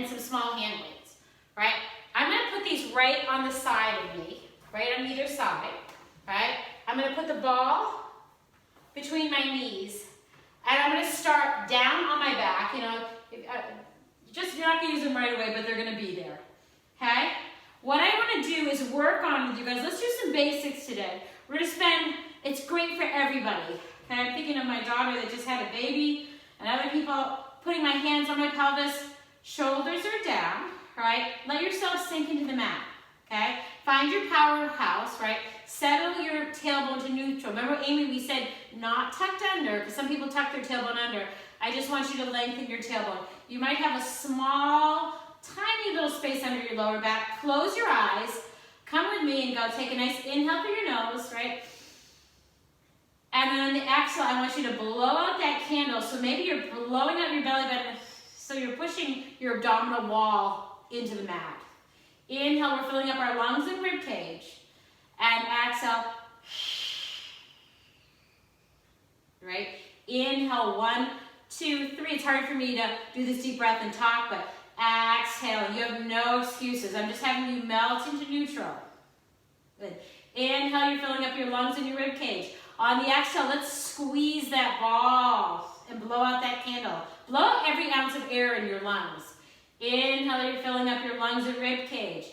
and some small hand weights, right? I'm gonna put these right on the side of me, right on either side, right? I'm gonna put the ball between my knees, and I'm gonna start down on my back, you know, you're not gonna use them right away, but they're gonna be there, okay? What I wanna do is work on with you guys, let's do some basics today. We're gonna spend, it's great for everybody, okay? I'm thinking of my daughter that just had a baby, and other people, putting my hands on my pelvis, shoulders are down, right? Let yourself sink into the mat, okay? Find your powerhouse, right? Settle your tailbone to neutral. Remember, Amy, we said not tucked under, because some people tuck their tailbone under. I just want you to lengthen your tailbone. You might have a small, tiny little space under your lower back. Close your eyes. Come with me and go. Take a nice inhale through your nose, right? And then on the exhale, I want you to blow out that candle. So maybe you're blowing out your belly button, so you're pushing your abdominal wall into the mat. Inhale, we're filling up our lungs and rib cage. And exhale, right? Inhale, 1, 2, 3. It's hard for me to do this deep breath and talk, but exhale. You have no excuses. I'm just having you melt into neutral. Good. Inhale, you're filling up your lungs and your rib cage. On the exhale, let's squeeze that ball and blow out that candle. Blow out every ounce of air in your lungs. Inhale, you're filling up your lungs and rib cage.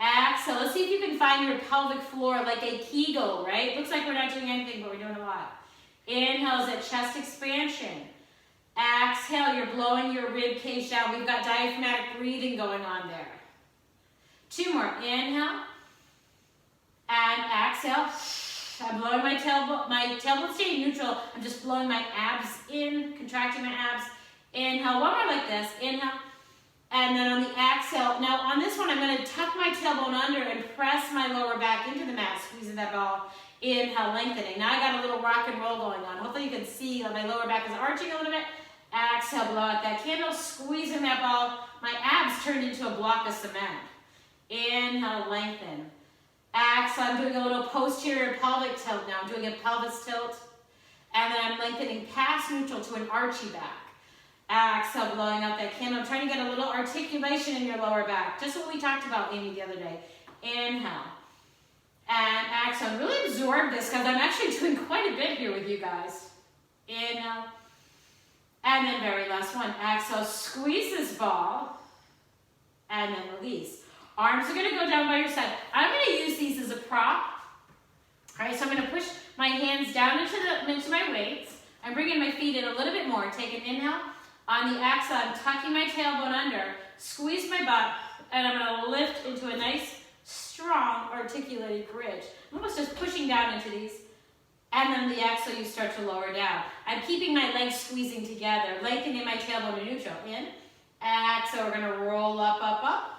Exhale, let's see if you can find your pelvic floor like a Kegel, right? Looks like we're not doing anything, but we're doing a lot. Inhale is that chest expansion. Exhale, you're blowing your rib cage down. We've got diaphragmatic breathing going on there. 2 more. Inhale. And exhale. I'm blowing my tailbone staying neutral. I'm just blowing my abs in, contracting my abs. Inhale, 1 more like this. Inhale. And then on the exhale, now on this one, I'm going to tuck my tailbone under and press my lower back into the mat, squeezing that ball. Inhale, lengthening. Now I got a little rock and roll going on. Hopefully you can see that my lower back is arching a little bit. Exhale, blow out that candle, squeezing that ball. My abs turned into a block of cement. Inhale, lengthen. Exhale, I'm doing a little posterior pelvic tilt now. I'm doing a pelvis tilt. And then I'm lengthening past neutral to an archy back. Exhale, blowing out that candle. I'm trying to get a little articulation in your lower back. Just what we talked about, Amy, the other day. Inhale. And exhale. Really absorb this because I'm actually doing quite a bit here with you guys. Inhale. And then very last one. Exhale. Squeeze this ball. And then release. Arms are going to go down by your side. I'm going to use these as a prop. All right, so I'm going to push my hands down into my weights. I'm bringing my feet in a little bit more. Take an inhale. On the exhale, I'm tucking my tailbone under, squeeze my butt, and I'm going to lift into a nice, strong, articulated bridge. I'm almost just pushing down into these. And then the exhale, you start to lower down. I'm keeping my legs squeezing together, lengthening my tailbone to neutral. In. Exhale, we're going to roll up, up, up.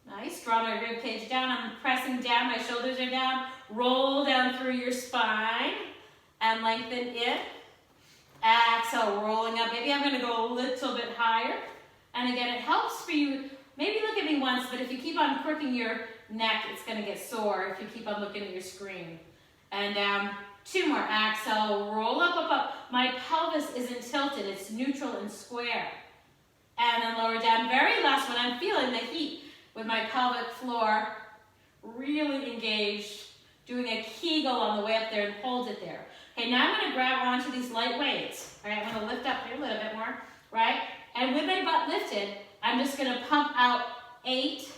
Nice. Draw my rib cage down. I'm pressing down. My shoulders are down. Roll down through your spine and lengthen in. Exhale, rolling up. Maybe I'm going to go a little bit higher. And again, it helps for you. Maybe look at me once, but if you keep on crooking your neck, it's going to get sore if you keep on looking at your screen. And down. 2 more. Exhale, roll up, up, up. My pelvis isn't tilted. It's neutral and square. And then lower down. Very last one. I'm feeling the heat with my pelvic floor really engaged. Doing a Kegel on the way up there and hold it there. Okay, now I'm going to grab onto these light weights. All right, I'm going to lift up here a little bit more, right? And with my butt lifted, I'm just going to pump out 8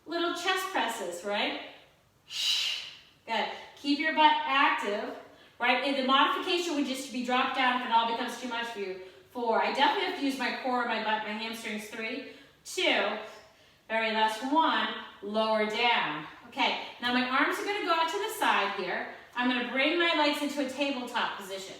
little chest presses, right? Good. Keep your butt active, right? And the modification would just be dropped down if it all becomes too much for you. 4. I definitely have to use my core, my butt, my hamstrings. 3, 2, very last 1, lower down. Okay, now my arms are going to go out to the side here. I'm going to bring my legs into a tabletop position.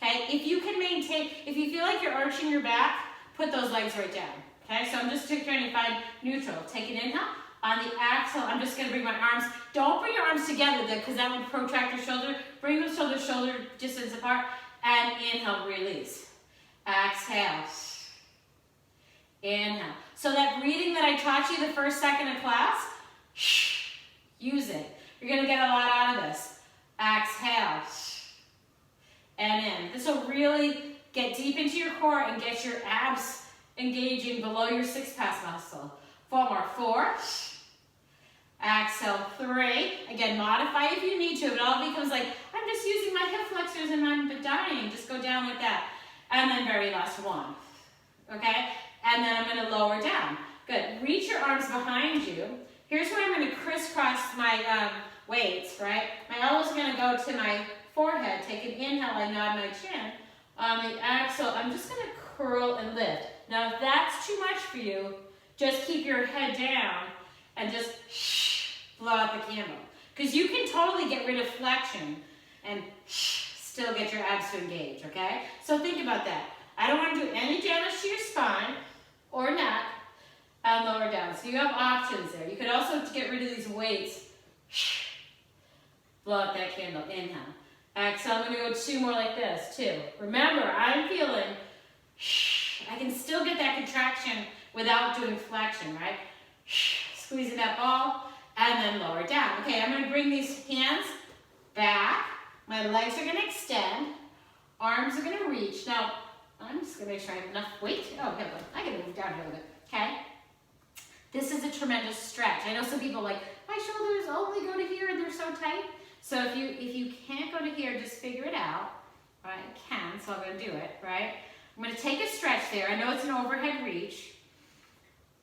Okay, if you can maintain, if you feel like you're arching your back, put those legs right down. Okay, so I'm just trying to find neutral. Take an inhale. On the exhale, I'm just going to bring my arms. Don't bring your arms together because that will protract your shoulder. Bring those shoulders shoulder distance apart. And inhale, release. Exhale. Inhale. So that breathing that I taught you the first second of class, use it. You're going to get a lot out of this. Exhale. And in. This will really get deep into your core and get your abs engaging below your six-pass muscle. 4 more. 4. Exhale, 3. Again, modify if you need to. If it all becomes like, I'm just using my hip flexors and I'm dying. Just go down like that. And then very last 1. Okay? And then I'm going to lower down. Good. Reach your arms behind you. Here's where I'm going to crisscross my weights, right? My elbows are going to go to my forehead. Take an inhale, I nod my chin. On the exhale, I'm just going to curl and lift. Now, if that's too much for you, just keep your head down and just blow out the candle. Because you can totally get rid of flexion and still get your abs to engage, okay? So think about that. I don't want to do any damage to your spine or neck and lower down. So you have options there. You could also get rid of these weights. Blow out that candle. Inhale. Exhale. I'm going to go 2 more like this, 2. Remember, I'm feeling, I can still get that contraction without doing flexion, right? Squeezing that ball and then lower down. Okay, I'm going to bring these hands back. My legs are going to extend. Arms are going to reach. Now, I'm just going to make sure I have enough weight. Oh, okay, I can move down here a little bit. Okay? This is a tremendous stretch. I know some people are like, my shoulders only go to here and they're so tight. So if you can't go to here, just figure it out. Right? I can, so I'm going to do it, right? I'm going to take a stretch there. I know it's an overhead reach.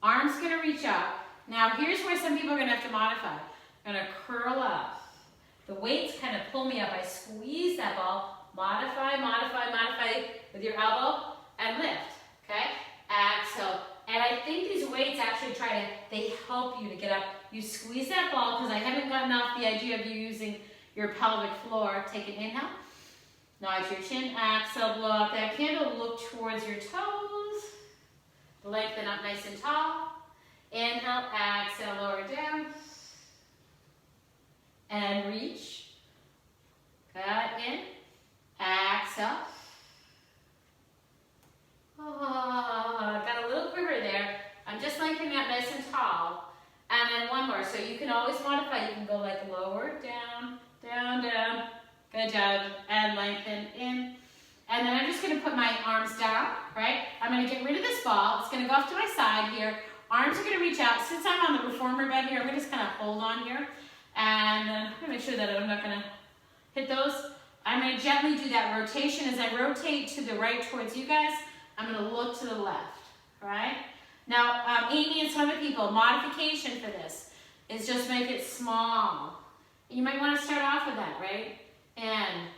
Arms going to reach up. Now here's where some people are going to have to modify. I'm going to curl up. The weights kind of pull me up. I squeeze that ball. Modify, modify, modify with your elbow and lift. Okay? Exhale. And I think these weights actually they help you to get up. You squeeze that ball because I haven't gotten off the idea of you using your pelvic floor. Take an inhale. Nod your chin. Exhale, blow out that candle. Look towards your toes. Lengthen up nice and tall. Inhale, exhale, lower down. And reach. Cut in. Exhale. Oh, got a little quiver there. I'm just lengthening up nice and tall. And then 1 more. So you can always modify. You can go like lower, down, down, down. Good job. And lengthen in. And then I'm just going to put my arms down, right? I'm going to get rid of this ball. It's going to go off to my side here. Arms are going to reach out. Since I'm on the reformer bed here, I'm going to just kind of hold on here. And I'm going to make sure that I'm not going to hit those. I'm going to gently do that rotation. As I rotate to the right towards you guys, I'm going to look to the left, right? Now, Amy and some other people, modification for this is just make it small. You might want to start off with that, right? And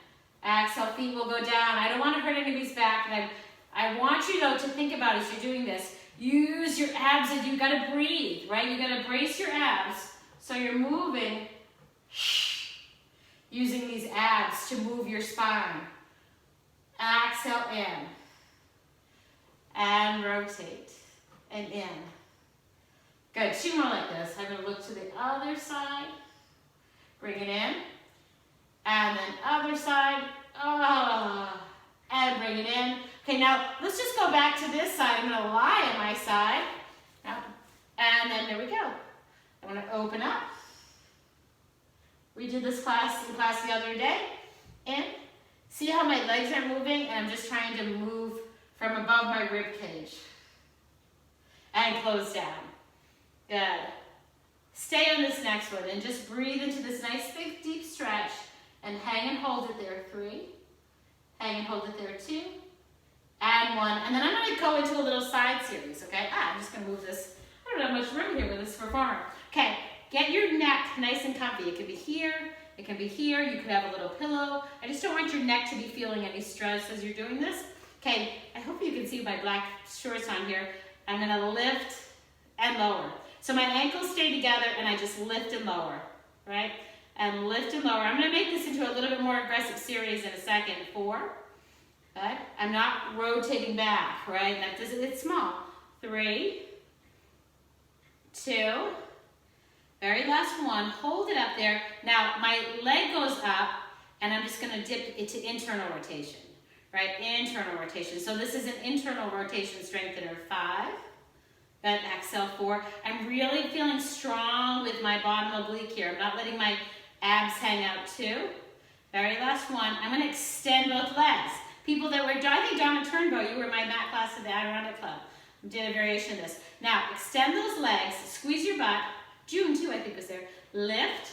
exhale, feet will go down. I don't want to hurt anybody's back. And I want you, though, to think about as you're doing this, use your abs and you've got to breathe, right? You've got to brace your abs so you're moving, using these abs to move your spine. Exhale in. And rotate. And in. Good. 2 more like this. I'm going to look to the other side. Bring it in. And then other side. Oh, and bring it in. Okay, now let's just go back to this side. I'm going to lie on my side. And then there we go. I'm going to open up. We did this class in class the other day. And see how my legs are moving? And I'm just trying to move from above my rib cage. And close down. Good. Stay on this next one and just breathe into this nice big deep stretch and hang and hold it there. 3. Hang and hold it there. 2. And 1. And then I'm going to go into a little side series, okay? I'm just going to move this. I don't have much room here with this reformer. Okay, get your neck nice and comfy. It can be here. It can be here. You could have a little pillow. I just don't want your neck to be feeling any stress as you're doing this. Okay, I hope you can see my black shorts on here. I'm going to lift and lower. So my ankles stay together and I just lift and lower, right? And lift and lower. I'm going to make this into a little bit more aggressive series in a second. 4. Good. I'm not rotating back, right? It's small. 3. 2. Very last one. Hold it up there. Now my leg goes up and I'm just going to dip it to internal rotation. Right, internal rotation. So this is an internal rotation strengthener. 5. Good, exhale. 4. I'm really feeling strong with my bottom oblique here. I'm not letting my abs hang out. 2. Very last one. I'm going to extend both legs. People that were, I think Donna Turnbow, you were in my mat class at the Adirondack Club. Did a variation of this. Now, extend those legs, squeeze your butt. June, too, I think was there. Lift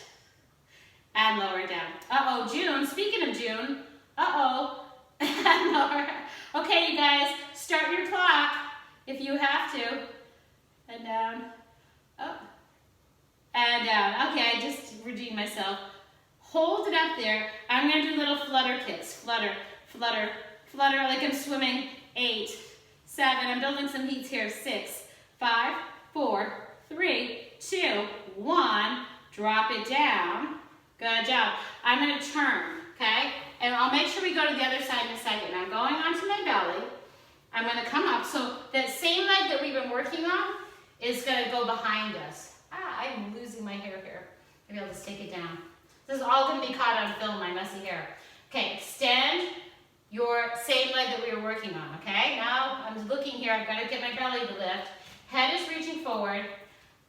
and lower down. Uh-oh, June, speaking of June, uh-oh, and lower. Okay, you guys, start your clock if you have to. And down, up, and down. Okay, I just redeemed myself. Hold it up there. I'm gonna do little flutter kicks. Flutter, flutter, flutter, like I'm swimming. 8, 7, I'm building some heats here. 6, 5, 4, 3, 2, 1. Drop it down. Good job. I'm gonna turn, okay? And I'll make sure we go to the other side in a second. I'm going onto my belly. I'm gonna come up. So that same leg that we've been working on is gonna go behind us. I'm losing my hair here. Maybe I'll just take it down. This is all gonna be caught on film, my messy hair. Okay, extend your same leg that we were working on, okay? Now I'm looking here, I've got to get my belly to lift. Head is reaching forward.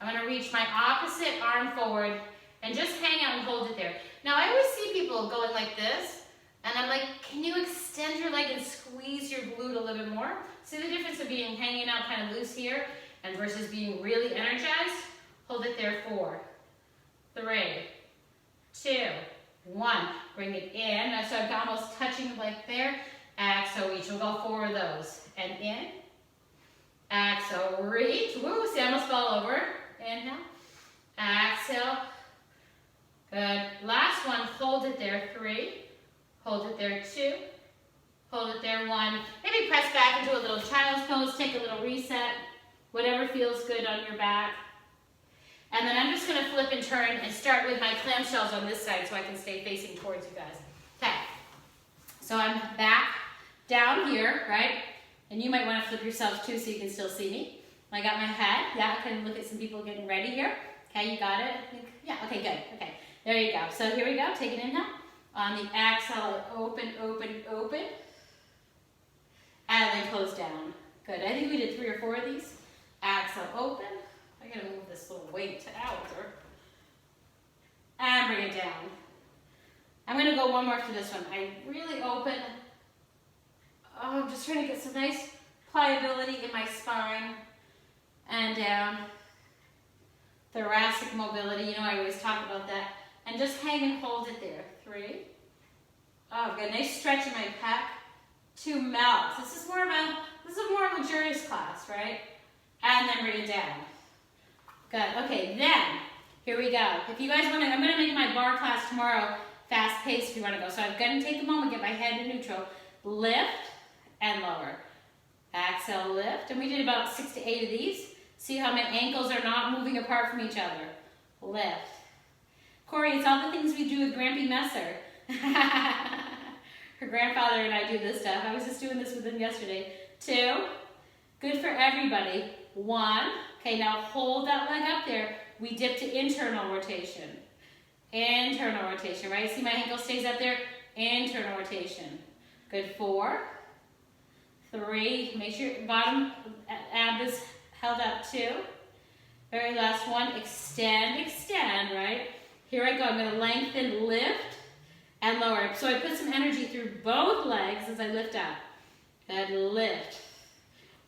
I'm gonna reach my opposite arm forward and just hang out and hold it there. Now I always see people going like this, and I'm like, can you extend your leg and squeeze your glute a little bit more? See the difference of being hanging out kind of loose here and versus being really energized? Hold it there. 4, 3, 2, 1. Bring it in. So I'm almost touching the leg there. Exhale, reach. We'll go 4 of those. And in. Exhale, reach. Woo, see, I almost fell over. Inhale. Exhale. Good. Last one, hold it there. 3. Hold it there. 2. Hold it there. 1. Maybe press back into a little child's pose. Take a little reset. Whatever feels good on your back. And then I'm just going to flip and turn and start with my clamshells on this side so I can stay facing towards you guys. Okay. So I'm back down here, right? And you might want to flip yourselves too so you can still see me. I got my head. Yeah, I can look at some people getting ready here. Okay, you got it? Yeah, okay, good. Okay, there you go. So here we go. Take an inhale. On the exhale, open, open, open. And then close down. Good. I think we did 3 or 4 of these. Exhale, open. I gotta move this little weight out there. And bring it down. I'm gonna go one more for this one. I really open. Oh, I'm just trying to get some nice pliability in my spine. And down. Thoracic mobility, you know I always talk about that. And just hang and hold it there. 3. Oh, I've got a nice stretch in my pec. 2 melts. This is more of a luxurious class, right? And then bring it down. Good. Okay, then, here we go. If you guys want to, I'm going to make my bar class tomorrow fast-paced if you want to go. So I'm going to take a moment, get my head to neutral. Lift and lower. Exhale, lift. And we did about 6 to 8 of these. See how my ankles are not moving apart from each other. Lift. Corey, it's all the things we do with Grampy Messer. Her grandfather and I do this stuff. I was just doing this with him yesterday. 2. Good for everybody. 1. Okay, now hold that leg up there. We dip to internal rotation. Internal rotation, right? See my ankle stays up there? Internal rotation. Good. 4. 3. Make sure your bottom ab is held up. 2. Very last one. Extend, extend, right? Here I go. I'm going to lengthen, lift, and lower. So I put some energy through both legs as I lift up. And lift.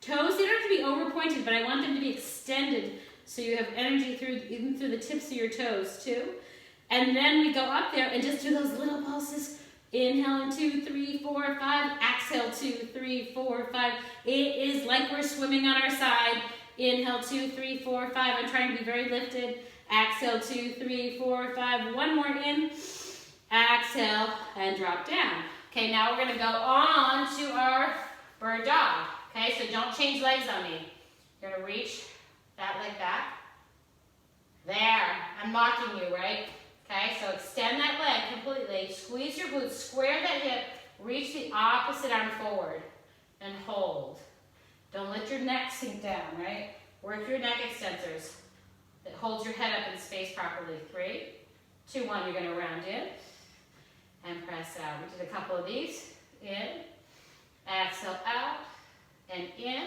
Toes, they don't have to be over pointed, but I want them to be extended so you have energy even through the tips of your toes too. And then we go up there and just do those little pulses. Inhale in 2, 3, 4, 5. Exhale 2, 3, 4, 5. It is like we're swimming on our side. Inhale 2, 3, 4, 5. I'm trying to be very lifted. Exhale 2, 3, 4, 5. One more in. Exhale and drop down. Okay, now we're going to go on to our bird dog. Okay, so don't change legs on me. You're going to reach that leg back. There. I'm mocking you, right? Okay, so extend that leg completely. Squeeze your glutes. Square that hip. Reach the opposite arm forward. And hold. Don't let your neck sink down, right? Work your neck extensors. That holds your head up in space properly. 3, 2, 1. You're going to round in. And press out. We did a couple of these. In. Exhale out. And in,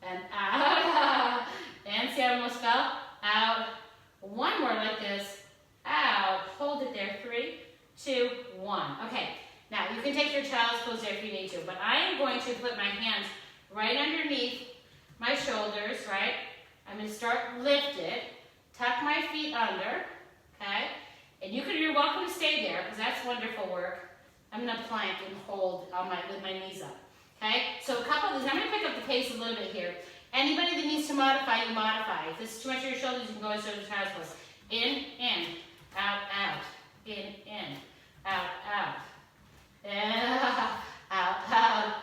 and out, and see I almost fell, out, one more like this, out, hold it there, 3, 2, 1. Okay, now you can take your child's pose there if you need to, but I am going to put my hands right underneath my shoulders, right? I'm going to start lifted, tuck my feet under, okay? And you're welcome to stay there because that's wonderful work. I'm going to plank and hold with my knees up, okay? So a couple of these, I'm going to pick up the pace a little bit here. Anybody that needs to modify, you modify. If this is too much of your shoulders, you can go into child's pose. In, out, out. In, out, out. Out, out.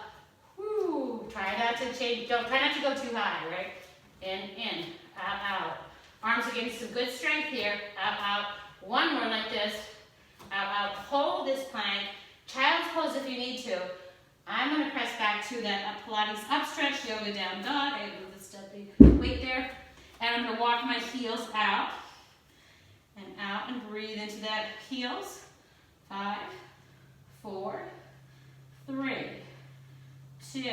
Woo. Try not to change, try not to go too high, right? In, out, out. Arms against some good strength here. Out, out. One more like this. Out, out. Hold this plank. Child's pose if you need to. I'm going to press back to that Pilates up stretch, yoga down dog. I move the steppy weight there. And I'm going to walk my heels out and breathe into that heels. 5, 4, 3, 2,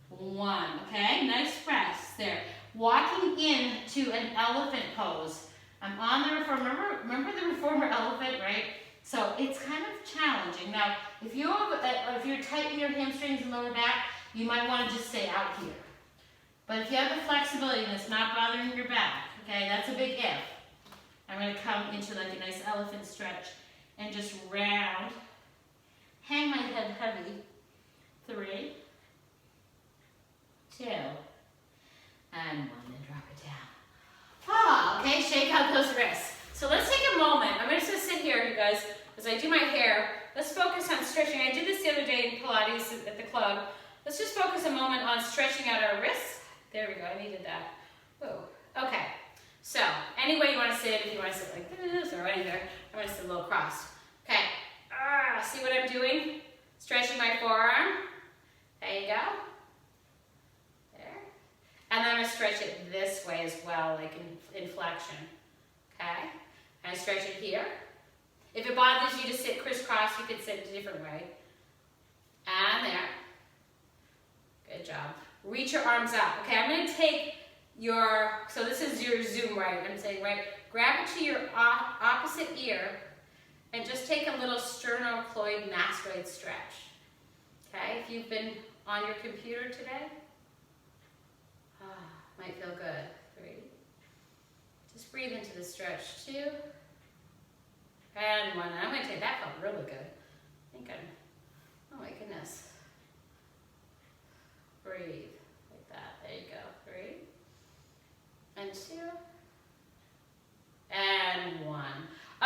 1. Okay, nice press there. Walking into an elephant pose. I'm on the reformer. Remember the reformer elephant, right? So it's kind of challenging. Now, if you're tight in your hamstrings and lower back, you might want to just stay out here. But if you have the flexibility and it's not bothering your back, okay, that's a big if. I'm going to come into like a nice elephant stretch and just round. Hang my head heavy. 3, 2, and 1, and drop it down. Ah, okay, shake out those wrists. So let's take a moment. I'm just going to sit here, you guys, as I do my hair. Let's focus on stretching. I did this the other day in Pilates at the club. Let's just focus a moment on stretching out our wrists. There we go, I needed that. Whoa. Okay, so any way you want to sit, if you want to sit like this or anywhere, I'm going to sit a little crossed. Okay, see what I'm doing? Stretching my forearm. There you go. There. And then I'm going to stretch it this way as well, like in flexion. Okay, and stretch it here. If it bothers you to sit crisscross, you could sit a different way. And there. Good job. Reach your arms up. Okay, I'm going to take so this is your zoom right, I'm saying right, grab it to your opposite ear and just take a little sternocloid mastoid stretch. Okay, if you've been on your computer today, might feel good. 3. Just breathe into the stretch. 2. And 1. I'm going to take that felt really good. I think oh my goodness. Breathe like that. There you go. 3. And 2. And 1.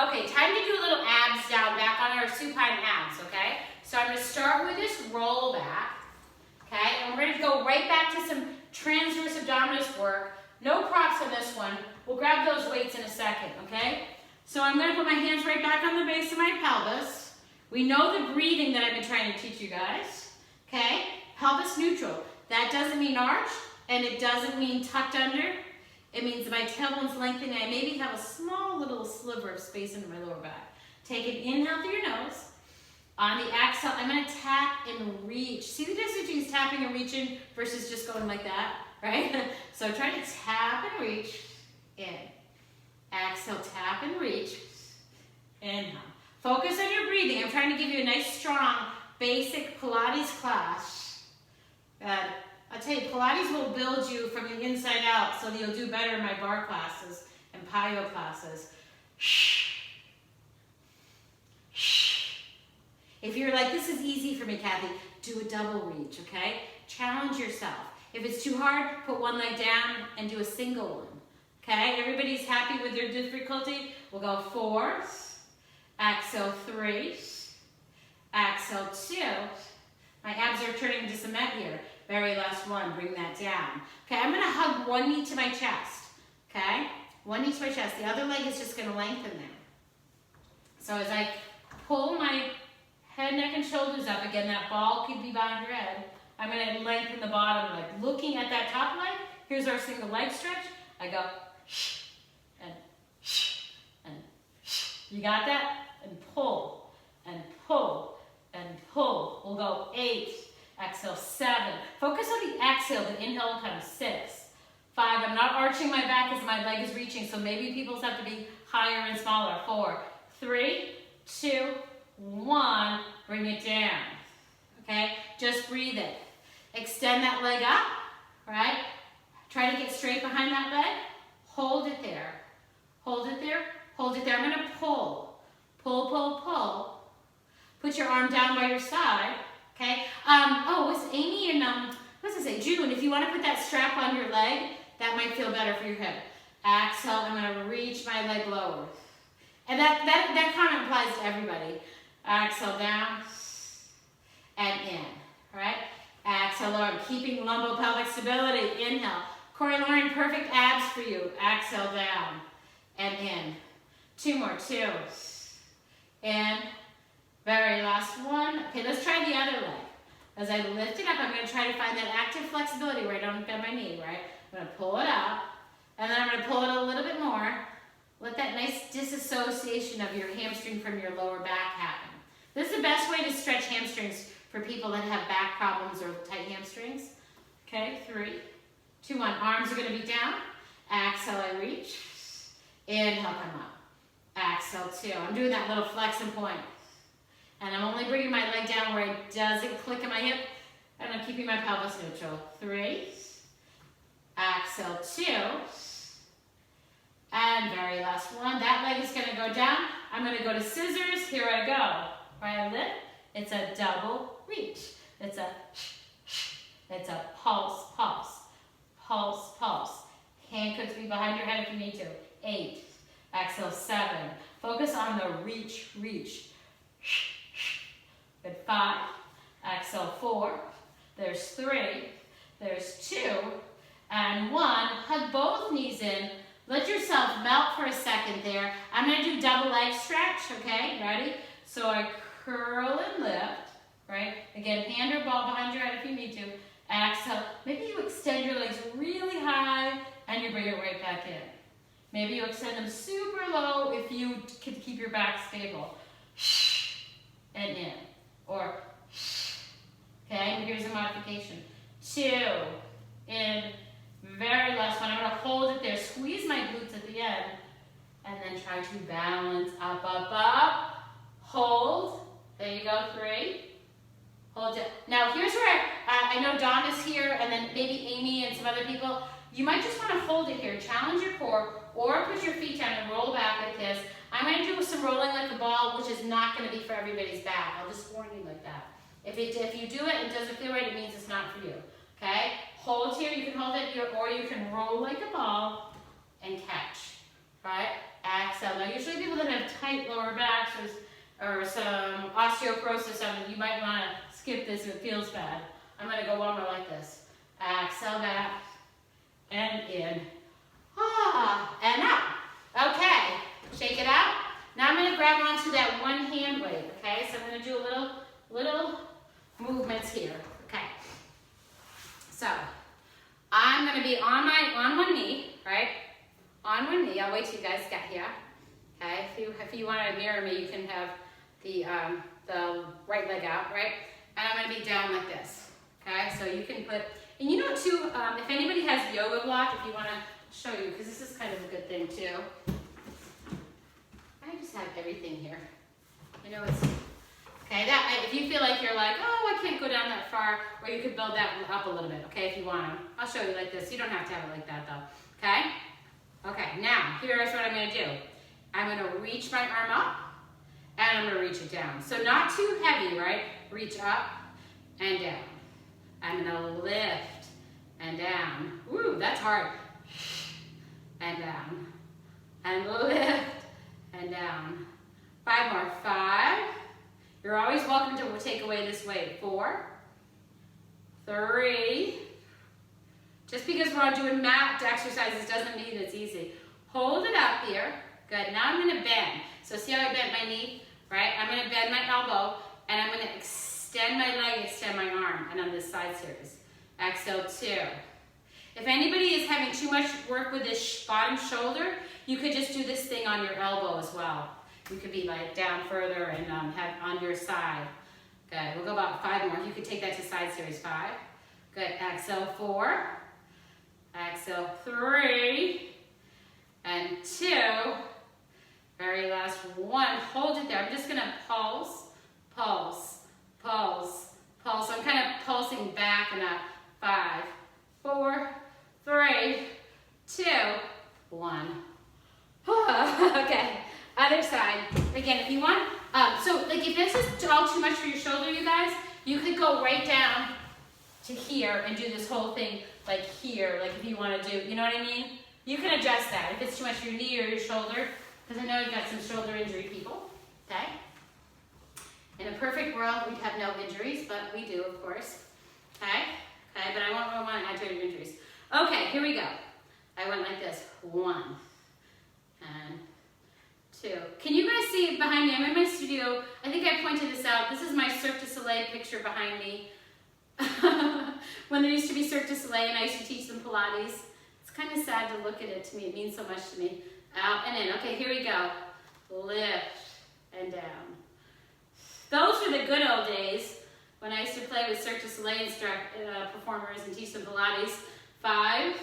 Okay, time to do a little abs down, back on our supine abs, okay? So I'm going to start with this roll back, okay? And we're going to go right back to some transverse abdominis work. No props on this one. We'll grab those weights in a second, okay? So I'm going to put my hands right back on the base of my pelvis. We know the breathing that I've been trying to teach you guys, okay? Pelvis neutral. That doesn't mean arched, and it doesn't mean tucked under. It means my tailbone's lengthening. I maybe have a small little sliver of space into my lower back. Take an inhale through your nose. On the exhale, I'm going to tap and reach. See the difference between tapping and reaching versus just going like that, right? So try to tap and reach. In. Exhale, tap and reach. Inhale. Focus on your breathing. I'm trying to give you a nice, strong, basic Pilates class. I'll tell you, Pilates will build you from the inside out so that you'll do better in my bar classes and plyo classes. If you're like, this is easy for me, Kathy, do a double reach, okay? Challenge yourself. If it's too hard, put one leg down and do a single one, okay? Everybody's happy with their difficulty? We'll go 4, exhale 3, exhale 2. My abs are turning into cement here. Very last one, bring that down. Okay, I'm gonna hug one knee to my chest, okay? One knee to my chest. The other leg is just gonna lengthen there. So as I pull my head, neck, and shoulders up, again, that ball could be behind your head. I'm gonna lengthen the bottom leg. Looking at that top leg, here's our single leg stretch. I go, and, and, you got that? And pull, and pull, and pull. We'll go 8, exhale 7. Focus on the exhale, the inhale will come 6. 5, I'm not arching my back as my leg is reaching, so maybe people's have to be higher and smaller. 4, 3, 2, 1, bring it down. Okay, just breathe it. Extend that leg up, right? Try to get straight behind that leg. Hold it there. Hold it there. Hold it there. I'm going to pull. Pull, pull, pull. Put your arm down by your side. Okay? Was Amy and, what's it say? June, if you want to put that strap on your leg, that might feel better for your hip. Exhale, I'm going to reach my leg lower. And that kind of applies to everybody. Exhale, down and in. All right? Exhale, lower. I'm keeping lumbopelvic stability. Inhale. Corey Lauren, perfect abs for you. Exhale, down and in. 2 more. 2. And very last one. Okay, let's try the other leg. As I lift it up, I'm going to try to find that active flexibility where I don't bend my knee, right? I'm going to pull it up, and then I'm going to pull it a little bit more. Let that nice disassociation of your hamstring from your lower back happen. This is the best way to stretch hamstrings for people that have back problems or tight hamstrings. Okay, 3, 2, 1. Arms are going to be down. Exhale, I reach. Inhale, come up. Exhale, 2. I'm doing that little flex and point. And I'm only bringing my leg down where it doesn't click in my hip. And I'm keeping my pelvis neutral. 3. Exhale, 2. And very last one. That leg is going to go down. I'm going to go to scissors. Here I go. Right, I lift. It's a double reach. It's a pulse, pulse. Pulse, pulse. Hand could be behind your head if you need to. 8. Exhale, 7. Focus on the reach, reach. Good. 5. Exhale, 4. There's 3. There's 2. And 1. Hug both knees in. Let yourself melt for a second there. I'm going to do double leg stretch, okay? Ready? So I curl and lift, right? Again, hand or ball behind your head if you need to. Exhale. Maybe you extend your legs really high and you bring it right back in. Maybe you extend them super low if you can keep your back stable. And in. Or, okay, here's a modification. 2, in, very last one. I'm going to hold it there, squeeze my glutes at the end, and then try to balance up, up, up. Hold. There you go, 3. Hold it. Now, here's where I know Dawn is here, and then maybe Amy and some other people. You might just want to hold it here. Challenge your core, or put your feet down and roll back like this. I'm going to do some rolling like a ball, which is not going to be for everybody's back. I'll just warn you like that. If you do it and it doesn't feel right, it means it's not for you. Okay? Hold here. You can hold it here, or you can roll like a ball and catch. Right? Exhale. Now, usually people that have tight lower backs or some osteoporosis, you might want to skip this if it feels bad. I'm going to go one more like this. Exhale back and in. And out. Okay. Shake it out. Now I'm going to grab onto that one hand wave, okay? So I'm going to do little movements here, okay? So I'm going to be on one knee, right? On one knee. I'll wait till you guys get here, okay? If you want to mirror me, you can have the right leg out, right? And I'm going to be down like this, okay? So you can put, and you know too, if anybody has yoga block, if you want to show you, because this is kind of a good thing too. I just have everything here. You know, it's, okay, if you feel like you're like, oh, I can't go down that far, or you could build that up a little bit, okay, if you want to. I'll show you like this. You don't have to have it like that though, okay? Okay, now, here's what I'm going to do. I'm going to reach my arm up, and I'm going to reach it down. So not too heavy, right? Reach up and down. I'm going to lift and down. Woo, that's hard. And down. And lift and down. 5 more. 5. You're always welcome to take away this weight. 4. 3. Just because we're doing mat exercises doesn't mean it's easy. Hold it up here. Good. Now I'm going to bend. So see how I bent my knee? Right? I'm going to bend my elbow, and I'm going to extend my leg, extend my arm, and on this side series. Exhale, 2. If anybody is having too much work with this bottom shoulder, you could just do this thing on your elbow as well. You could be like down further and have on your side. Good. We'll go about 5 more. You could take that to side series. 5. Good. Exhale, 4. Exhale, 3. And 2. Very last 1. Hold it there. I'm just going to pulse, pulse, pulse, pulse. I'm kind of pulsing back and up. 5, 4, 3, 2, 1. Okay, other side. Again, if you want, so like if this is all too much for your shoulder, you guys, you could go right down to here and do this whole thing like here, like if you want to do, you know what I mean? You can adjust that if it's too much for your knee or your shoulder, because I know you've got some shoulder injury people, okay? In a perfect world, we'd have no injuries, but we do, of course, okay? Okay, but I won't want to add to your injuries. Okay, here we go. I went like this, 1, and 2. Can you guys see behind me? I'm in my studio. I think I pointed this out. This is my Cirque du Soleil picture behind me. When there used to be Cirque du Soleil and I used to teach them Pilates. It's kind of sad to look at it to me. It means so much to me. Out and in. Okay, here we go. Lift and down. Those were the good old days when I used to play with Cirque du Soleil performers and teach them Pilates. 5,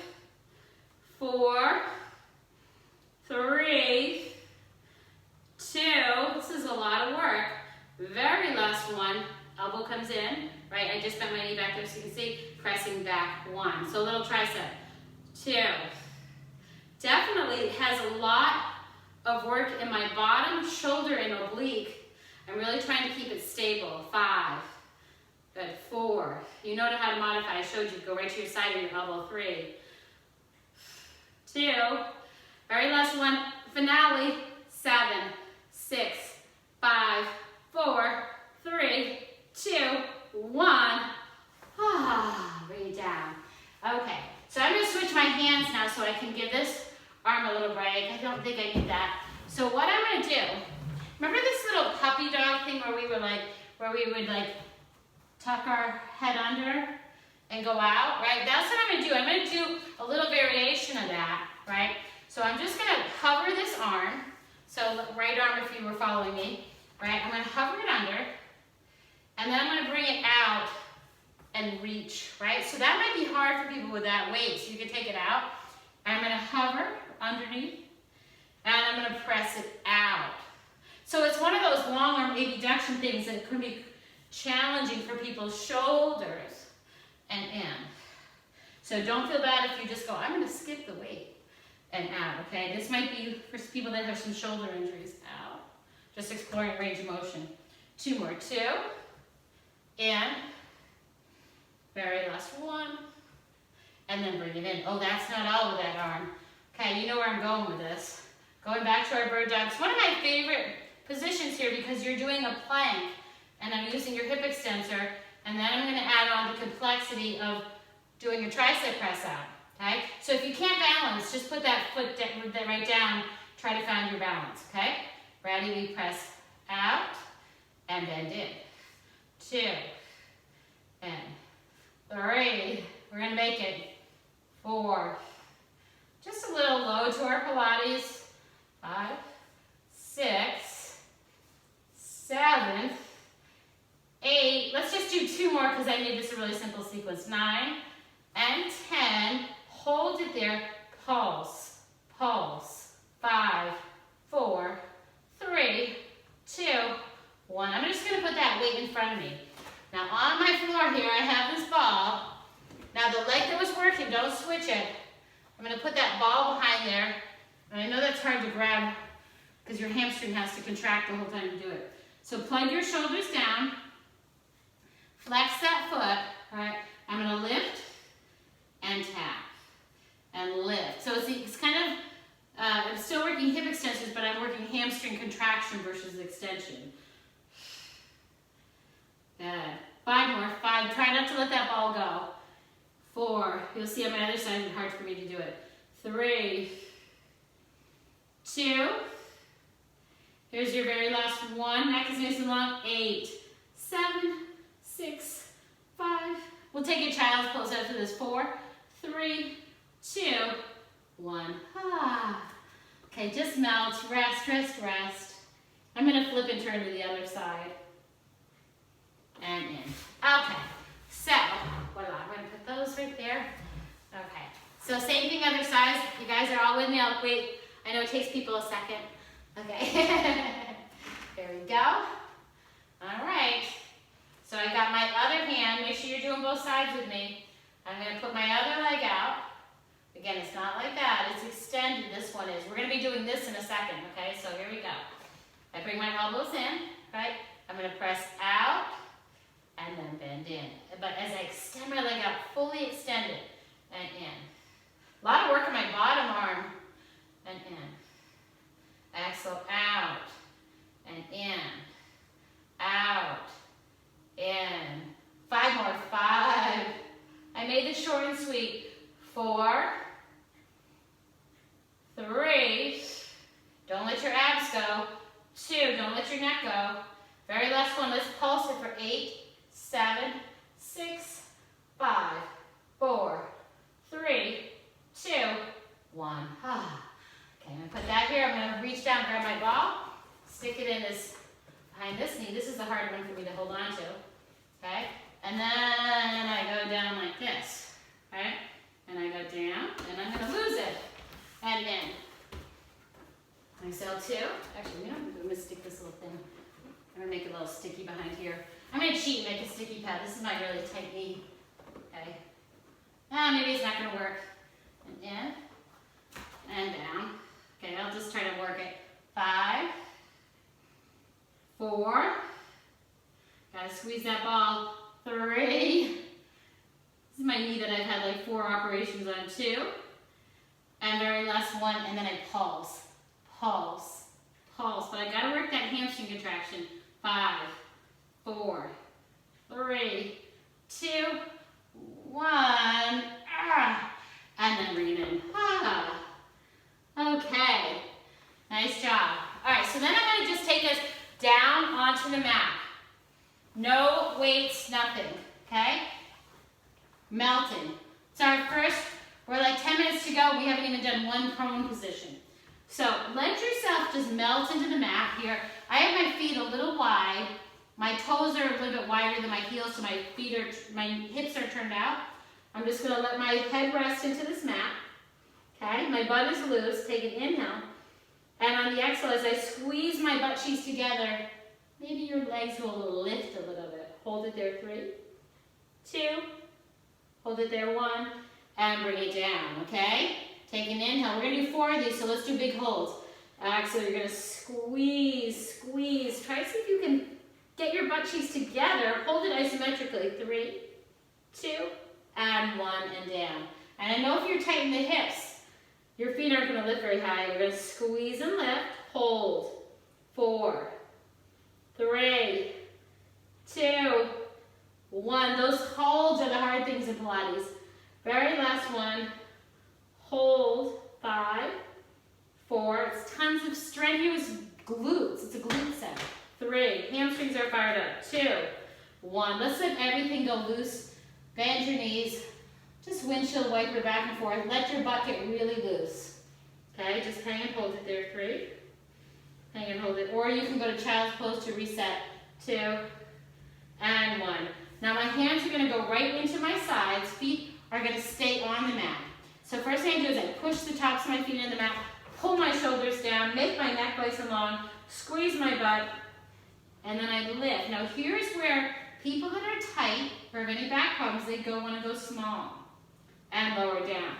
4, 3, 2. This is a lot of work. Very last one. Elbow comes in, right? I just bent my knee back there so you can see. Pressing back, 1. So a little tricep. 2. Definitely has a lot of work in my bottom, shoulder, and oblique. I'm really trying to keep it stable. 5. Good. 4. You know how to modify. I showed you. Go right to your side of your elbow. 3. 2. Very last one. Finale. 7, 6, 5, 4, 3, 2, 1. Way down. Okay. So I'm going to switch my hands now so I can give this arm a little break. I don't think I need that. So what I'm going to do, remember this little puppy dog thing where we would like tuck our head under and go out, right? That's what I'm going to do. I'm going to do a little variation of that, right? So I'm just going to hover this arm. So right arm if you were following me, right? I'm going to hover it under, and then I'm going to bring it out and reach, right? So that might be hard for people with that weight, so you can take it out. I'm going to hover underneath, and I'm going to press it out. So it's one of those long arm abduction things that can be challenging for people's shoulders and in. So don't feel bad if you just go, I'm going to skip the weight and out, okay? This might be for people that have some shoulder injuries. Out. Just exploring range of motion. 2 more. 2. In. Very last one. And then bring it in. Oh, that's not all with that arm. Okay, you know where I'm going with this. Going back to our bird dog. It's one of my favorite positions here because you're doing a plank and I'm using your hip extensor, and then I'm going to add on the complexity of doing a tricep press out. Okay? So if you can't balance, just put that foot right down, try to find your balance. Okay? Ready? We press out and bend in. 2 and 3. We're going to make it 4. Just a little low to our Pilates. 5, 6, 7, 8. Let's just do 2 more because I made this a really simple sequence. 9 and 10. Hold it there. Pulse. Pulse. 5, 4, 3, 2, 1. I'm just going to put that weight in front of me. Now on my floor here, I have this ball. Now the leg that was working, don't switch it. I'm going to put that ball behind there. And I know that's hard to grab because your hamstring has to contract the whole time you do it. So plug your shoulders down. Flex that foot. All right. I'm going to lift and tap and lift. So it's kind of, I'm still working hip extensions, but I'm working hamstring contraction versus extension. Good. 5 more. 5. Try not to let that ball go. 4. You'll see on my other side it's hard for me to do it. 3, 2. Here's your very last one. Neck is nice and long. 8, 7, 6, 5. We'll take your child's pose after this. 4, 3, 2, 1. Okay, just melt. Rest, rest, rest. I'm going to flip and turn to the other side. And in. Okay, so, voila, I'm going to put those right there. Okay, so same thing other side. You guys are all with me. I'll wait. I know it takes people a second. Okay, there we go. All right, so I got my other hand. Make sure you're doing both sides with me. I'm going to put my other leg out. Again, it's not like that. It's extended. This one is. We're going to be doing this in a second, okay? So here we go. I bring my elbows in, right? I'm going to press out and then bend in. But as I extend my leg out, fully extend it and in. A lot of work in my bottom arm and in. Exhale, out and in. Out, in. 5 more. 5. I made this short and sweet. 4, 3. Don't let your abs go. 2, don't let your neck go. Very last one, let's pulse it for 8, 7, 6, 5, 4, 3, 2, 1. Okay, I'm going to put that here. I'm going to reach down, grab my ball, stick it in this, behind this knee. This is the hard one for me to hold on to. Okay? And then I go down like this. Okay? And I go down, and I'm going to lose it. And in. Exhale 2. Actually, I'm going to stick this little thing. I'm going to make it a little sticky behind here. I'm going to cheat and make a sticky pad. This is my really tight knee. Okay. Maybe it's not going to work. And in. And down. Okay, I'll just try to work it. 5. 4. Got to squeeze that ball. 3. This is my knee that I've had like 4 operations on. 2. And very last one, and then I pulse. Pulse. Pulse. But I got to work that hamstring contraction. 5, 4, 3, 2, 1. And then bring it in. Okay. Nice job. All right, so then I'm going to just take us down onto the mat. No weights, nothing. Okay? Melting. So our first, we're like 10 minutes to go. We haven't even done one prone position. So let yourself just melt into the mat here. I have my feet a little wide. My toes are a little bit wider than my heels, so my hips are turned out. I'm just going to let my head rest into this mat. Okay, my butt is loose. Take an inhale. And on the exhale, as I squeeze my butt cheeks together, maybe your legs will lift a little bit. Hold it there, 3, 2, hold it there, 1, and bring it down, okay? Take an inhale. We're going to do 4 of these, so let's do big holds. Exhale, you're going to squeeze, squeeze. Try to see if you can get your butt cheeks together. Hold it isometrically. 3, 2, and 1, and down. And I know if you're tight in the hips, your feet aren't going to lift very high. We're going to squeeze and lift. Hold. 4, 3, 2, 1. Those holds are the hard things in Pilates. Very last one. Hold. 5, 4. It's tons of strenuous glutes. It's a glute set. 3. Hamstrings are fired up. 2, 1. Let's let everything go loose. Bend your knees. Just windshield wiper back and forth. Let your butt get really loose. Okay, just hang and hold it there. 3. Hang and hold it. Or you can go to child's pose to reset. 2, and 1. Now my hands are going to go right into my sides. Feet are going to stay on the mat. So first thing I do is I push the tops of my feet in the mat, pull my shoulders down, make my neck nice and long, squeeze my butt, and then I lift. Now here's where people that are tight or have any back problems, they want to go small and lower down.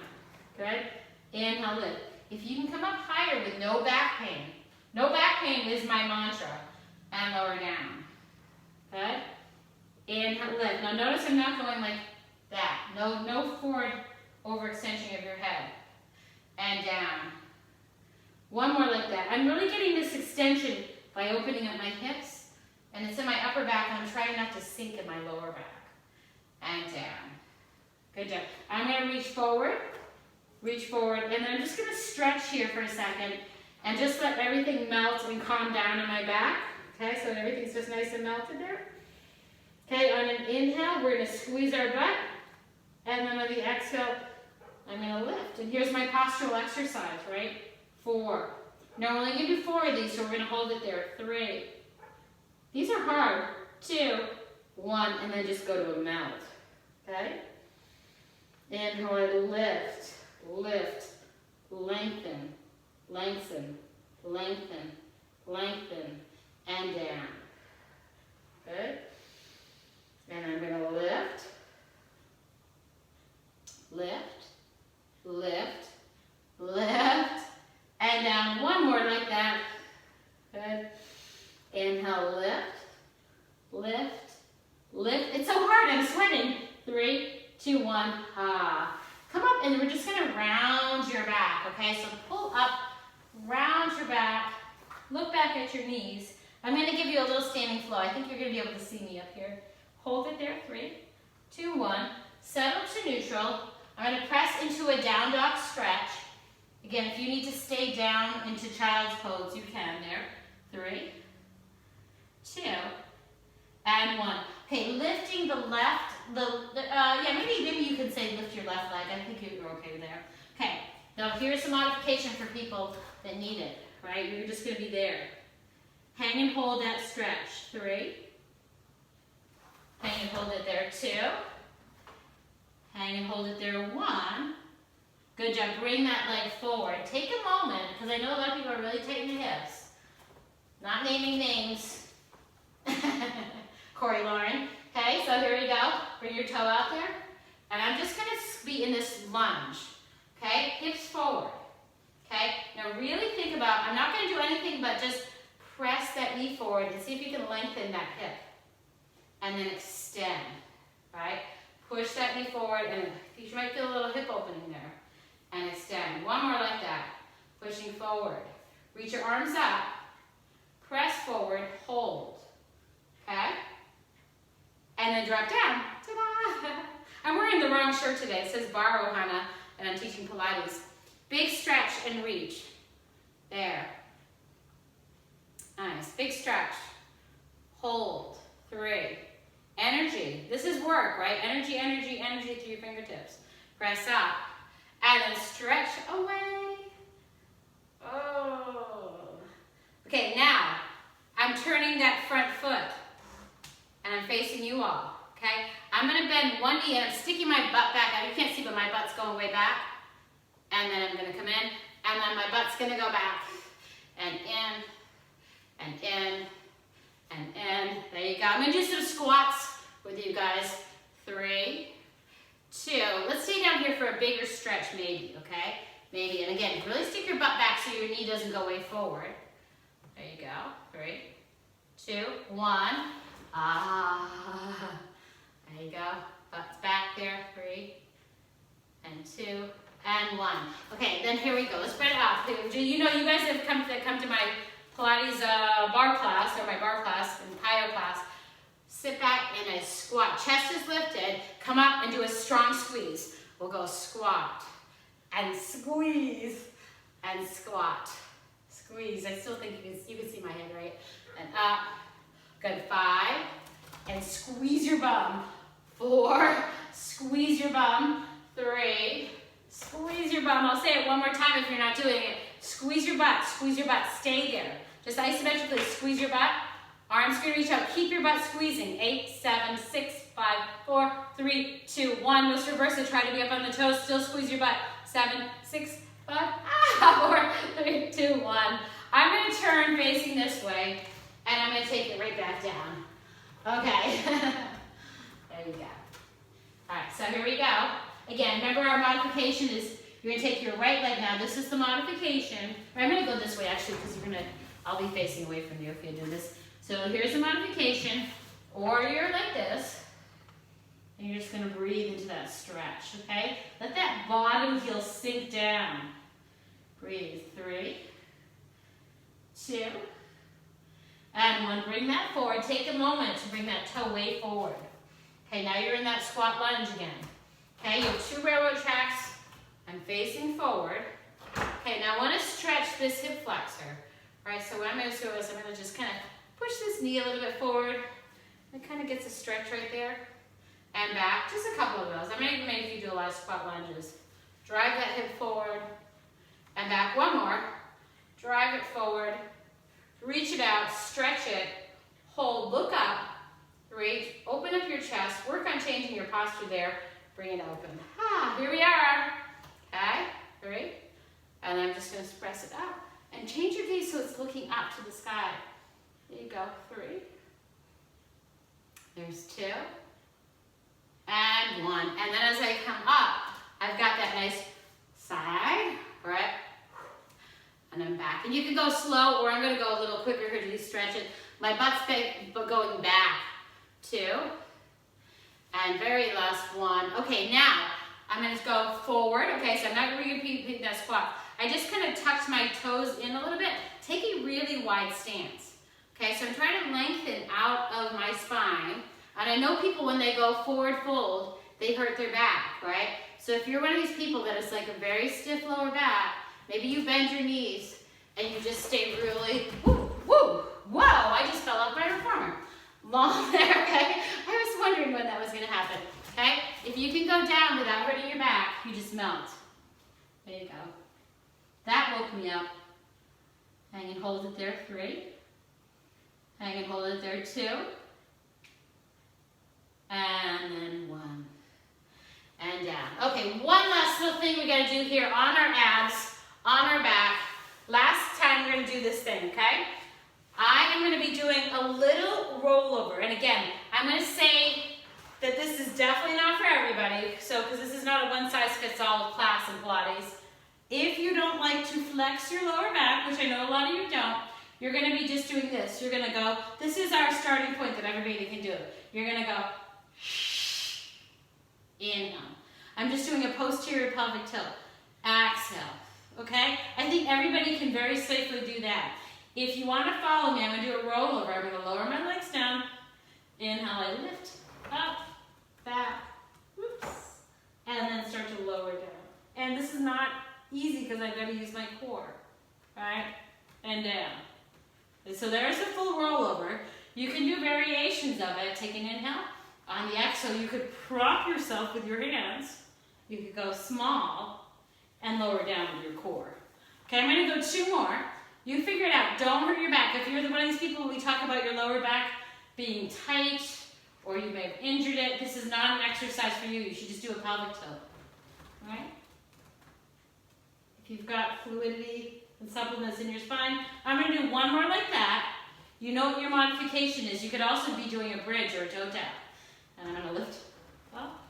Good? Inhale, lift. If you can come up higher with no back pain. No back pain is my mantra. And lower down. Good? Inhale, lift. Now notice I'm not going like that. No forward overextension of your head. And down. One more like that. I'm really getting this extension by opening up my hips. And it's in my upper back, and I'm trying not to sink in my lower back. And down. Good job. I'm going to reach forward, and then I'm just going to stretch here for a second and just let everything melt and calm down in my back. Okay, so everything's just nice and melted there. Okay, on an inhale, we're going to squeeze our butt, and then on the exhale, I'm going to lift. And here's my postural exercise, right? 4. Now we're only going to do 4 of these, so we're going to hold it there. 3. These are hard. 2, 1, and then just go to a melt. Okay? Inhale, lift, lift, lengthen, lengthen, lengthen, lengthen, and down. Good? And I'm going to lift, lift, lift, lift, and down. One more like that. Good. Inhale, lift, lift, lift. It's so hard, I'm sweating. 3, 2, 1, ha. Come up and we're just gonna round your back, okay? So pull up, round your back, look back at your knees. I'm gonna give you a little standing flow. I think you're gonna be able to see me up here. Hold it there, 3, 2, 1. Settle to neutral. I'm gonna press into a down dog stretch. Again, if you need to stay down into child's pose, you can there. 3, 2, and 1. Okay, lifting the left, maybe you can say lift your left leg. I think you're okay there. Okay, now here's a modification for people that need it, right? You're just gonna be there. Hang and hold that stretch. 3. Hang and hold it there. 2. Hang and hold it there. 1. Good job. Bring that leg forward. Take a moment, because I know a lot of people are really tight in the hips. Not naming names. Corey Lauren. Okay, so here we go. Bring your toe out there. And I'm just going to be in this lunge. Okay, hips forward. Okay, now really think about, I'm not going to do anything but just press that knee forward and see if you can lengthen that hip. And then extend, right? Push that knee forward, and you might feel a little hip opening there. And extend. One more like that. Pushing forward. Reach your arms up. Press forward, hold. Okay? And then drop down. Ta-da! I'm wearing the wrong shirt today. It says Bar Ohana, and I'm teaching Pilates. Big stretch and reach. There. Nice. Big stretch. Hold. 3. Energy. This is work, right? Energy, energy, energy through your fingertips. Press up. And then stretch away. Oh. Okay, now I'm turning that front foot. And I'm facing you all. Okay? I'm going to bend one knee and I'm sticking my butt back. You can't see, but my butt's going way back. And then I'm going to come in. And then my butt's going to go back. And in. And in. And in. There you go. I'm going to do some squats with you guys. 3, 2. Let's stay down here for a bigger stretch maybe, okay? Maybe. And again, really stick your butt back so your knee doesn't go way forward. There you go. 3, 2, 1. Ah. There you go. Butt's back there. 3, and 2, and 1. Okay, then here we go. Let's spread it out. You know, you guys have come to my Pilates bar class, or my bar class and Pio class. Sit back in a squat. Chest is lifted. Come up and do a strong squeeze. We'll go squat and squeeze and squat. Squeeze. I still think you can see my head, right? And up. Good. 5. And squeeze your bum. 4. Squeeze your bum. 3. Squeeze your bum. I'll say it one more time if you're not doing it. Squeeze your butt. Squeeze your butt. Stay there. Just isometrically squeeze your butt. Arms going to reach out. Keep your butt squeezing. 8, 7, 6, 5, 4, 3, 2, 1. Let's reverse it. Try to be up on the toes. Still squeeze your butt. 7, 6, 5, 4, 3, 2, 1. I'm going to turn facing this way, and I'm going to take it right back down. Okay. There you go. All right, so here we go. Again, remember our modification is you're going to take your right leg now. This is the modification. Or I'm going to go this way, actually, because I'll be facing away from you if you do this. So here's the modification. Or you're like this. And you're just going to breathe into that stretch, okay? Let that bottom heel sink down. Breathe. 3, 2, and 1. Bring that forward. Take a moment to bring that toe way forward. Okay, now you're in that squat lunge again. Okay, you have 2 railroad tracks. I'm facing forward. Okay, now I want to stretch this hip flexor. All right, so what I'm going to do is I'm going to just kind of push this knee a little bit forward. It kind of gets a stretch right there. And back, just a couple of those. I might even make you do a lot of squat lunges. Drive that hip forward. And back, one more. Drive it forward. Reach it out, stretch it. Hold, look up. Reach, open up your chest. Work on changing your posture there. Bring it open. Here we are. Okay, 3. And I'm just going to press it up. And change your gaze so it's looking up to the sky. There you go. 3. There's 2. And 1. And then as I come up, I've got that nice side, right? And I'm back. And you can go slow, or I'm gonna go a little quicker here to stretch it. My butt's big, but going back. 2. And very last one. Okay, now I'm gonna go forward. Okay, so I'm not gonna repeat that squat. I just kind of tucked my toes in a little bit. Take a really wide stance. Okay, so I'm trying to lengthen out of my spine. And I know people, when they go forward fold, they hurt their back, right? So if you're one of these people that is like a very stiff lower back, maybe you bend your knees and you just stay really, woo, woo, whoa, I just fell off my reformer. Long there, okay? I was wondering when that was gonna happen, okay? If you can go down without hurting your back, you just melt. There you go. That woke me up. Hang and hold it there, 3. Hang and hold it there, 2. And then 1. And down. Okay, one last little thing we gotta do here on our abs, on our back. Last time we're gonna do this thing, okay? I am gonna be doing a little rollover. And again, I'm gonna say that this is definitely not for everybody. So, because this is not a one-size-fits-all class in Pilates. If you don't like to flex your lower back, which I know a lot of you don't, you're gonna be just doing this. You're gonna go, this is our starting point that everybody can do. You're gonna go, inhale. I'm just doing a posterior pelvic tilt. Exhale, okay? I think everybody can very safely do that. If you want to follow me, I'm going to do a rollover. I'm going to lower my legs down. Inhale, I lift, up, back, whoops, and then start to lower down. And this is not easy because I've got to use my core, right? And down. And so there's the full rollover. You can do variations of it. Take an inhale. On the exhale, you could prop yourself with your hands. You could go small and lower down with your core. Okay, I'm going to go 2 more. You figure it out. Don't hurt your back. If you're one of these people, we talk about your lower back being tight, or you may have injured it. This is not an exercise for you. You should just do a pelvic tilt. All right? If you've got fluidity and suppleness in your spine, I'm going to do 1 more like that. You know what your modification is. You could also be doing a bridge or a toe tap. And I'm going to lift up,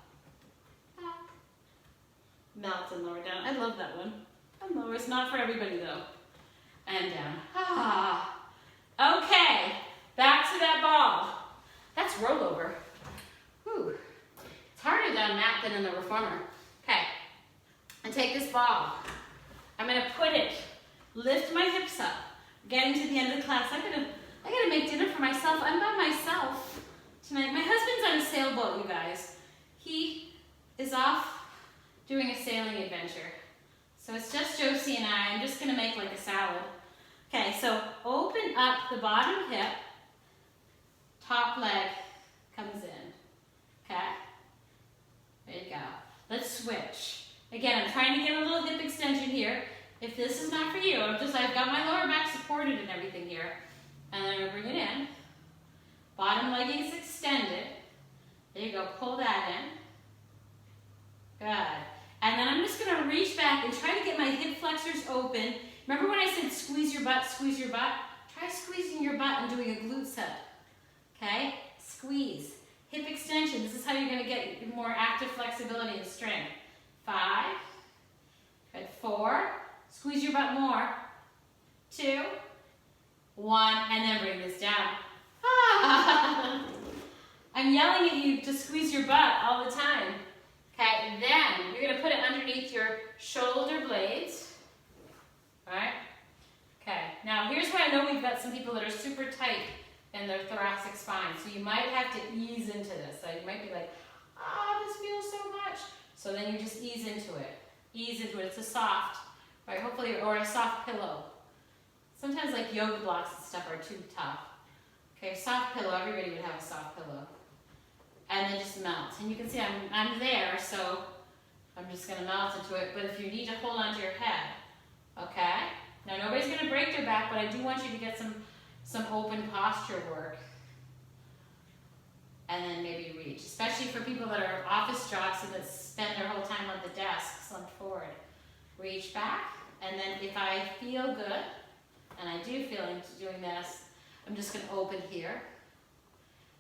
back, melt and lower down. I love that one. And lower. It's not for everybody though. And down. Ah. Okay. Back to that ball. That's rollover. Whew. It's harder on that than in the reformer. Okay. And take this ball. I'm going to put it, lift my hips up. Getting to the end of the class. I gotta make dinner for myself. I'm by myself tonight. My husband's on a sailboat, you guys. He is off doing a sailing adventure. So it's just Josie and I. I'm just gonna make like a salad. Okay, so open up the bottom hip. Top leg comes in. Okay? There you go. Let's switch. Again, I'm trying to get a little hip extension here. If this is not for you, I've got my lower back supported and everything here. And then I'm gonna bring it in. Bottom leg is extended. There you go, pull that in. Good. And then I'm just gonna reach back and try to get my hip flexors open. Remember when I said squeeze your butt, squeeze your butt? Try squeezing your butt and doing a glute set. Okay? Squeeze. Hip extension. This is how you're gonna get more active flexibility and strength. 5. Good. 4. Squeeze your butt more. 2. 1, and then bring this down. Ah. I'm yelling at you to squeeze your butt all the time. Okay, and then you're gonna put it underneath your shoulder blades. All right? Okay, now here's where I know we've got some people that are super tight in their thoracic spine. So you might have to ease into this. So you might be like, this feels so much. So then you just ease into it. Ease into it. It's a soft, right? Hopefully, or a soft pillow. Sometimes like yoga blocks and stuff are too tough. Okay, soft pillow, everybody would have a soft pillow. And then just melt. And you can see I'm there, so I'm just gonna melt into it. But if you need to hold onto your head, okay? Now nobody's gonna break their back, but I do want you to get some open posture work. And then maybe reach, especially for people that are office jocks and that spend their whole time on the desk, slumped forward. Reach back, and then if I feel good, and I do feel into doing this, I'm just going to open here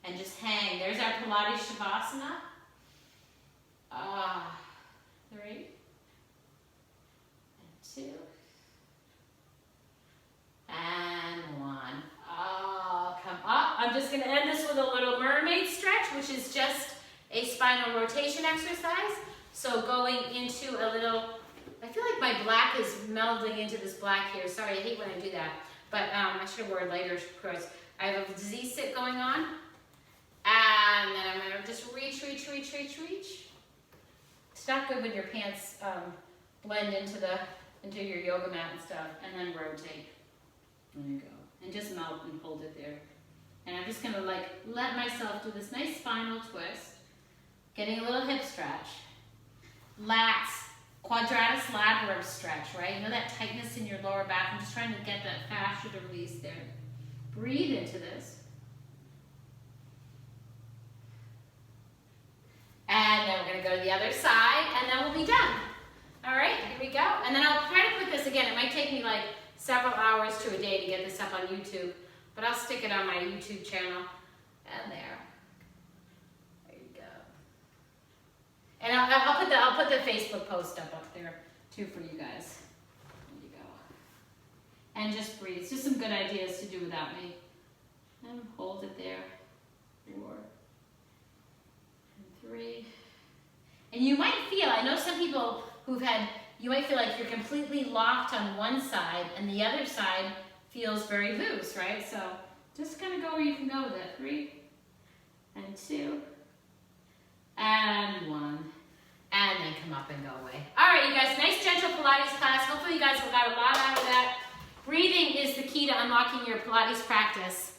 and just hang. There's our Pilates Shavasana. 3, and 2, and 1. Oh, come up. I'm just going to end this with a little mermaid stretch, which is just a spinal rotation exercise. So going into a little, I feel like my black is melding into this black here. Sorry, I hate when I do that. But I should have worn lighter clothes. I have a Z sit going on. And then I'm going to just reach. It's not good when your pants blend into your yoga mat and stuff. And then rotate. There you go. And just melt and hold it there. And I'm just going to like let myself do this nice spinal twist. Getting a little hip stretch. Lats. Quadratus laterum stretch, right? You know that tightness in your lower back? I'm just trying to get that fascia to release there. Breathe into this. And then we're going to go to the other side, and then we'll be done. All right, here we go. And then I'll try to put this, again, it might take me like several hours to a day to get this up on YouTube, but I'll stick it on my YouTube channel. And there. There you go. And I'll put the Facebook post up there too for you guys. There you go. And just breathe. It's just some good ideas to do without me. And hold it there. 4 and 3. And you might feel, I know some people who've had, you might feel like you're completely locked on one side and the other side feels very loose, right? So just kind of go where you can go with it. 3 and 2 and 1. And then come up and go away. All right, you guys, nice gentle Pilates class. Hopefully you guys got a lot out of that. Breathing is the key to unlocking your Pilates practice.